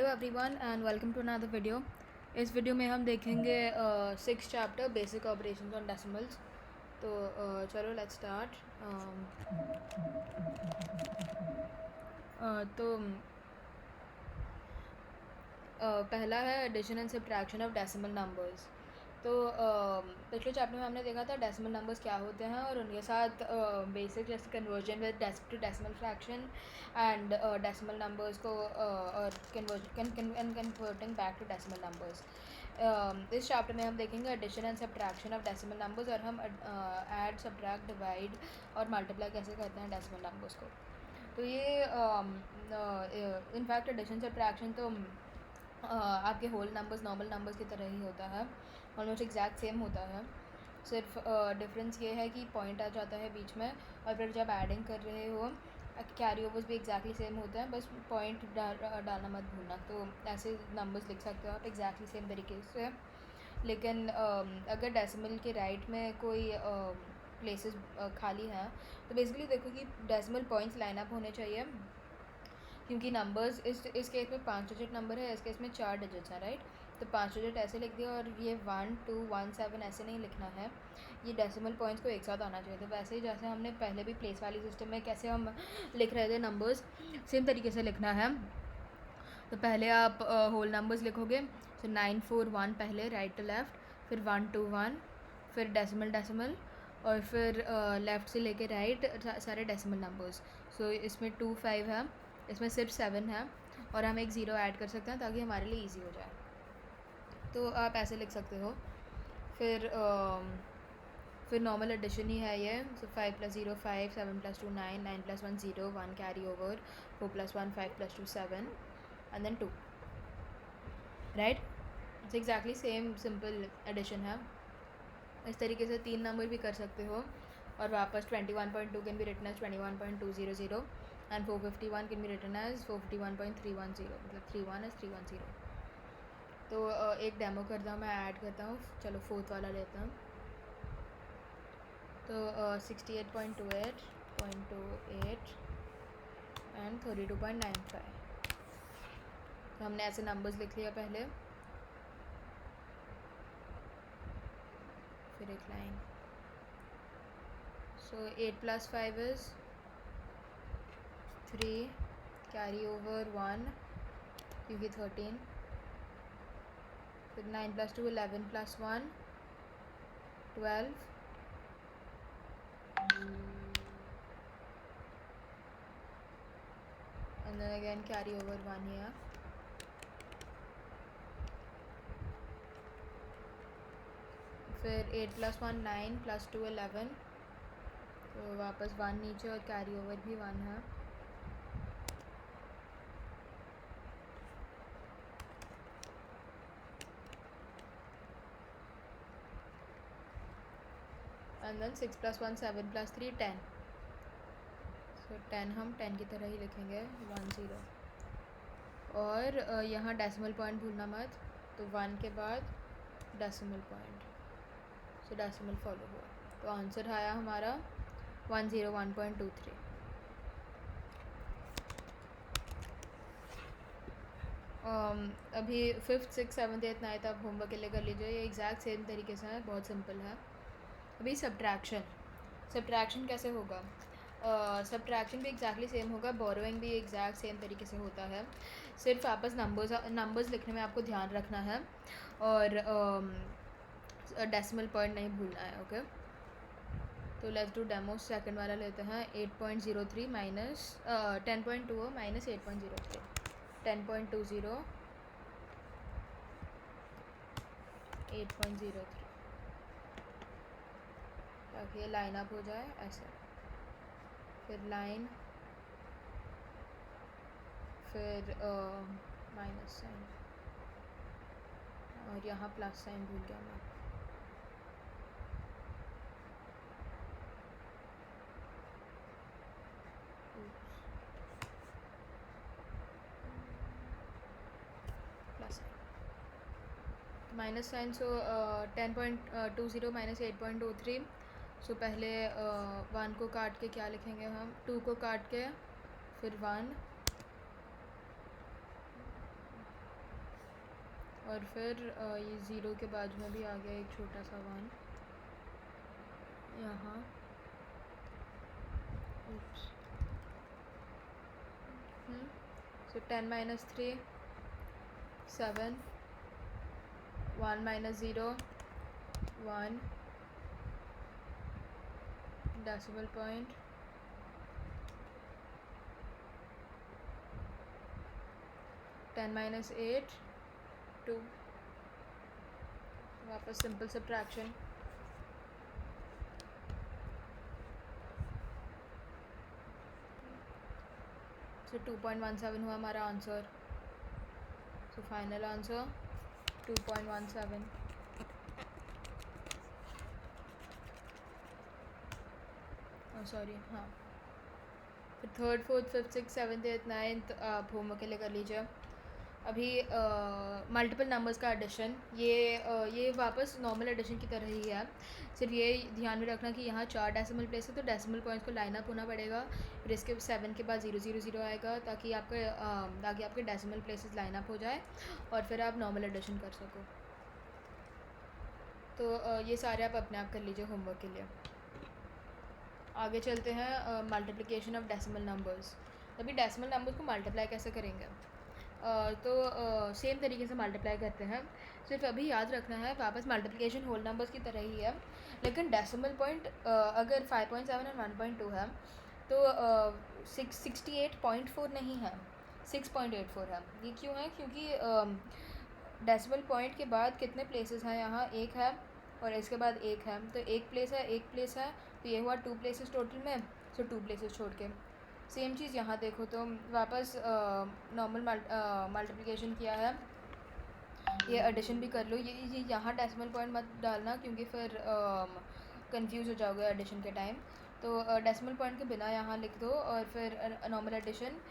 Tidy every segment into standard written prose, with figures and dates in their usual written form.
Everyone and welcome to another video. इस video में हम देखेंगे 6th chapter basic operations on decimals. तो चलो लेट्स स्टार्ट। तो पहला है addition and subtraction of decimal numbers. तो पिछले चैप्टर में हमने देखा था डेसिमल नंबर्स क्या होते हैं और उनके साथ बेसिक जैसे conversion with to decimal fraction and decimal numbers को और converting back to decimal numbers. इस चैप्टर में हम देखेंगे addition and subtraction of decimal numbers और हम ऐड सब्ट्रैक्ट डिवाइड और मल्टीप्लाई कैसे करते हैं डेसिमल नंबर्स को। तो ये इनफैक्ट एडिशन सब्ट्रैक्शन तो आपके होल नंबर्स नॉर्मल नंबर्स की तरह ही होता है, ऑलमोस्ट एग्जैक्ट सेम होता है। सिर्फ डिफरेंस ये है कि पॉइंट आ जाता है बीच में और फिर जब एडिंग कर रहे हो कैरी ओवर्स भी एग्जैक्टली सेम होते हैं, बस पॉइंट डालना मत भूलना। तो ऐसे नंबर्स लिख सकते हो आप एग्जैक्टली सेम तरीके से। लेकिन अगर डेसिमल के राइट में कोई प्लेसेस खाली हैं तो बेसिकली देखो कि डेसिमल पॉइंट्स लाइन अप होने चाहिए, क्योंकि नंबर्स इस केस में 5 डिजिट नंबर है, इस केस में 4 डिजिट्स हैं, राइट। तो 5 डिजिट ऐसे लिख दिया और ये 1 2 1 7 ऐसे नहीं लिखना है, ये डेसिमल पॉइंट्स को एक साथ आना चाहिए। तो वैसे ही जैसे हमने पहले भी प्लेस वाली सिस्टम में कैसे हम लिख रहे थे नंबर्स, सेम तरीके से लिखना है। तो पहले आप होल नंबर्स लिखोगे, तो 9 4 1 पहले राइट टू लेफ़्ट, फिर 1 2 1, फिर डेसिमल डेसिमल और फिर लेफ़्ट से लेके राइट सारे डेसिमल नंबर्स। सो इसमें 2 5 है, इसमें सिर्फ 7 है और हम एक ज़ीरो ऐड कर सकते हैं ताकि हमारे लिए इजी हो जाए। तो आप ऐसे लिख सकते हो। फिर नॉर्मल एडिशन ही है ये। सो 5 + 0 5, 7 + 2 9, 9 + 1 0, 1 carry over, 4 + 1 5 + 2 7 and then 2, right. It's exactly same simple addition है। इस तरीके से 3 नंबर भी कर सकते हो और वापस 21.2 can be written as 21.200 and 451 can be written as 451.310, मतलब 31 एज 310। तो एक डेमो करता हूँ, मैं ऐड करता हूँ। चलो फोर्थ वाला लेता हूँ। तो 68.28.28 एंड 32.95। तो हमने ऐसे नंबर्स लिख लिया पहले, फिर एक line. So 8 + 5 is 3, carry over 1 क्योंकि 13, फिर 9 + 2 11 + 1 12 and then again carry over 1 here। फिर 8 + 1 9 + 2 11, तो वापस 1 नीचे और कैरी ओवर भी 1 है। And then 6 + 1 7 + 3 10। सो 10 हम 10 की तरह ही लिखेंगे 1 0। और यहाँ डेसिमल पॉइंट भूलना मत, तो 1 के बाद डेसिमल पॉइंट, सो डेसिमल फॉलो हुआ। तो आंसर आया हमारा 101.23। अभी 5th 6th 7th 8th 9th आप होमवर्क के लिए कर लीजिए, ये एग्जैक्ट सेम तरीके से है, बहुत सिंपल है। अभी सब्ट्रैक्शन कैसे होगा? सब्ट्रैक्शन भी एग्जैक्टली सेम होगा, बोरोइंग भी एग्जैक्ट सेम तरीके से होता है। सिर्फ आपस नंबर्स लिखने में आपको ध्यान रखना है और डेसिमल पॉइंट नहीं भूलना है, ओके। तो लेट्स डू डेमो। सेकंड वाला लेते हैं 8.03 माइनस 10.20 माइनस 8.03, 10.20 8.03, ताकि ये लाइन अप हो जाए ऐसे। फिर लाइन, फिर माइनस साइन और यहाँ प्लस साइन भूल गया मैं। Plus minus sine. So 10.20 minus 8.23। So पहले 1 को काट के क्या लिखेंगे हम, 2 को काट के फिर 1 और फिर ये ज़ीरो के बाजू में भी आ गया एक छोटा सा 1 यहाँ। सो 10 minus 3 7 1 minus 0 1 decimal point 10 minus 8 2 वापस सिंपल सब्ट्रैक्शन। सो 2.17 हुआ हमारा answer. So final answer 2.17। Sorry हाँ। फिर third fourth fifth six seventh eighth ninth आप होमवर्क के लिए कर लीजिए। अभी मल्टीपल नंबर्स का एडिशन, ये वापस नॉर्मल एडिशन की तरह ही है। सिर्फ ये ध्यान में रखना कि यहाँ 4 डेसिमल प्लेस है तो डेसिमल पॉइंट्स को लाइन अप होना पड़ेगा। फिर इसके 7 के बाद 0 0 0 आएगा ताकि आपके डेसिमल प्लेसेस लाइन अप हो जाए और फिर आप नॉर्मल एडिशन कर सको। तो ये सारे आप अपने आप कर लीजिए होमवर्क के लिए। आगे चलते हैं मल्टीप्लिकेशन ऑफ डेसिमल नंबर्स। अभी डेसिमल नंबर्स को मल्टीप्लाई कैसे करेंगे? तो सेम तरीके से मल्टीप्लाई करते हैं। सिर्फ अभी याद रखना है वापस मल्टीप्लिकेशन होल नंबर्स की तरह ही है, लेकिन डेसिमल पॉइंट अगर 5.7 और 1.2 है तो 68.4 नहीं है, 6.84 है। ये क्यों है? क्योंकि डेसिमल पॉइंट के बाद कितने प्लेसेस हैं? यहाँ एक है और इसके बाद एक है, तो एक प्लेस है तो ये हुआ 2 प्लेसेस टोटल में। सो 2 प्लेसेस छोड़ के सेम चीज़ यहाँ देखो तो वापस नॉर्मल मल्टीप्लिकेशन किया है, ये एडिशन भी कर लो। ये यहाँ डेसिमल पॉइंट मत डालना क्योंकि फिर कंफ्यूज हो जाओगे एडिशन के टाइम। तो डेसिमल पॉइंट के बिना यहाँ लिख दो और फिर नॉर्मल एडिशन।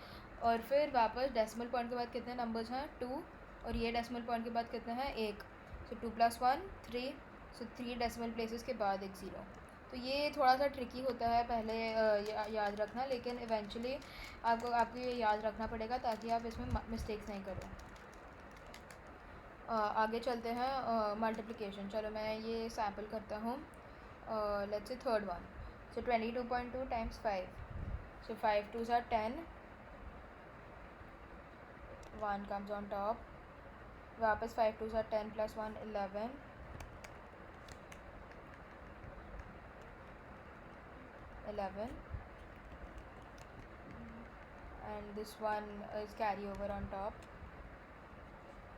और फिर वापस डेसिमल पॉइंट के बाद कितने नंबर्स हैं? 2, और ये डेसिमल पॉइंट के बाद कितने हैं? 1। सो 2 + 1 3। सो 3 डेसिमल प्लेसेस के बाद एक 0। तो ये थोड़ा सा ट्रिकी होता है पहले याद रखना, लेकिन इवेंचुअली आपको ये याद रखना पड़ेगा ताकि आप इसमें मिस्टेक्स नहीं करें। आगे चलते हैं मल्टीप्लिकेशन। चलो मैं ये सैम्पल करता हूँ। Let's say third one. So 22.2 × 5। So 5 2s are 10, 1 comes on top। वापस 5 2s are 10 + 1 11, 11, and this one is carry over on top,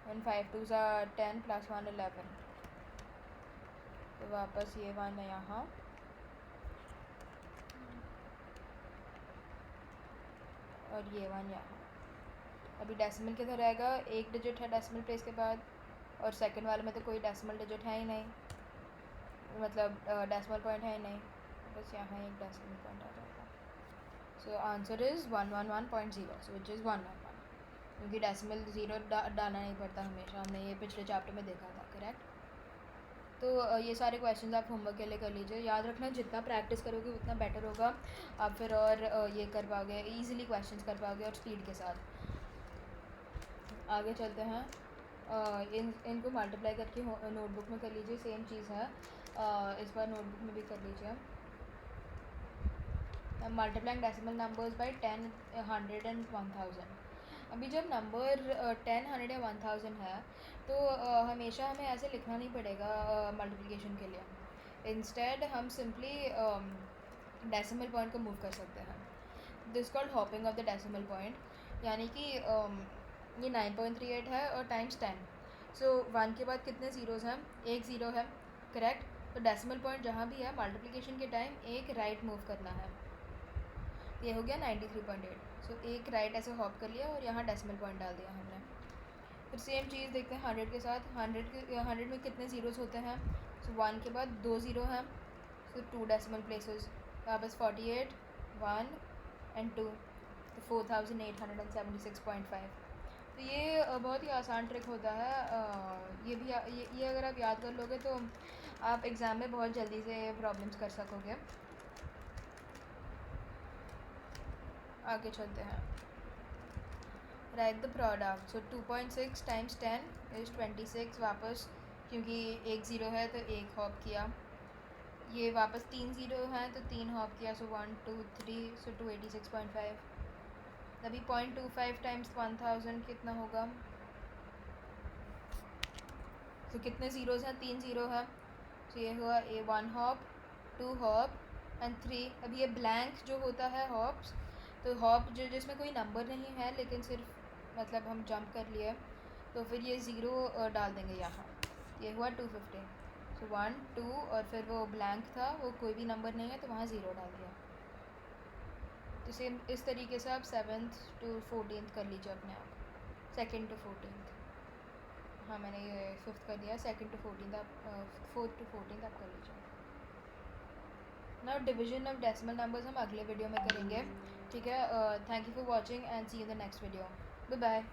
and 5 2s are 10 + 1 11। तो वापस ये 1 है यहाँ और ये 1 यहाँ। अभी डेसिमल किधर रहेगा? एक डिजिट है डेसिमल प्लेस के बाद, और सेकंड वाले में तो कोई डेसिमल डिजिट है ही नहीं, मतलब डेसिमल पॉइंट है ही नहीं, बस यहाँ एक डेसिमल पॉइंट आ जाएगा। So answer is 111.0, so which is 111, क्योंकि डेसिमल 0 डालना नहीं पड़ता हमेशा। हमने ये पिछले चैप्टर में देखा था, करेक्ट। तो ये सारे क्वेश्चंस आप होमवर्क के लिए कर लीजिए। याद रखना जितना प्रैक्टिस करोगे उतना बेटर होगा, आप फिर और ये कर पाओगे, ईज़िली क्वेश्चंस कर पाओगे और स्पीड के साथ। आगे चलते हैं। इनको मल्टीप्लाई करके नोटबुक में कर लीजिए, सेम चीज़ है, इस बार नोटबुक में भी कर लीजिए। Multiplying decimal numbers by 10, 100 and 1000। अभी जब नंबर 10, 100 या 1000 है तो हमेशा हमें ऐसे लिखना नहीं पड़ेगा मल्टीप्लिकेशन के लिए। इंस्टेड हम सिंपली डेसिमल पॉइंट को मूव कर सकते हैं। This called hopping of the decimal point, यानी कि ये 9.38 है और टाइम्स 10। सो 1 के बाद कितने ज़ीरोज़ हैं? एक ज़ीरो है, करेक्ट। तो डेसिमल पॉइंट जहाँ भी है मल्टीप्लिकेशन के टाइम एक राइट मूव करना है। ये हो गया 93.8। सो एक राइट ऐसे हॉप कर लिया और यहाँ डेसिमल पॉइंट डाल दिया हमने। फिर सेम चीज़ देखते हैं 100 के साथ। 100 में कितने ज़ीरोज़ होते हैं? सो 1 के बाद 2 ज़ीरो हैं, सो 2 डेसिमल प्लेसेस। वापस 48, 1 and 2, तो 4876.5। तो ये बहुत ही आसान ट्रिक होता है। ये अगर आप याद कर लोगे तो आप एग्ज़ाम में बहुत जल्दी से प्रॉब्लम्स कर सकोगे। आगे चलते हैं। Right the product. So 2.6 times 10 is 26. वापस क्योंकि एक ज़ीरो है तो एक हॉप किया. ये वापस 3 ज़ीरो हैं तो 3 हॉप किया. सो 1 2 3. सो 286.5. अभी 0.25 टाइम्स 1000 कितना होगा. तो कितने ज़ीरोज़ हैं. 3 ज़ीरो है. तो ये हुआ 1 हॉप 2 हॉप एंड 3. अब ये ब्लैंक जो होता है हॉप्स, तो हॉप जो जिसमें कोई नंबर नहीं है लेकिन सिर्फ मतलब हम जंप कर लिए, तो फिर ये ज़ीरो डाल देंगे यहाँ. ये हुआ 250. सो 1 2 और फिर वो ब्लैंक था, वो कोई भी नंबर नहीं है तो वहाँ ज़ीरो डाल दिया. तो सेम इस तरीके से आप 7th to 14th कर लीजिए अपने आप. 2nd to 14th. हाँ मैंने ये 5th कर दिया. 2nd to 14th आप 4th to 14th आप कर लीजिए. Now division of decimal numbers हम अगले वीडियो में करेंगे. ठीक है. Thank you for watching and see you in the next video. Bye bye.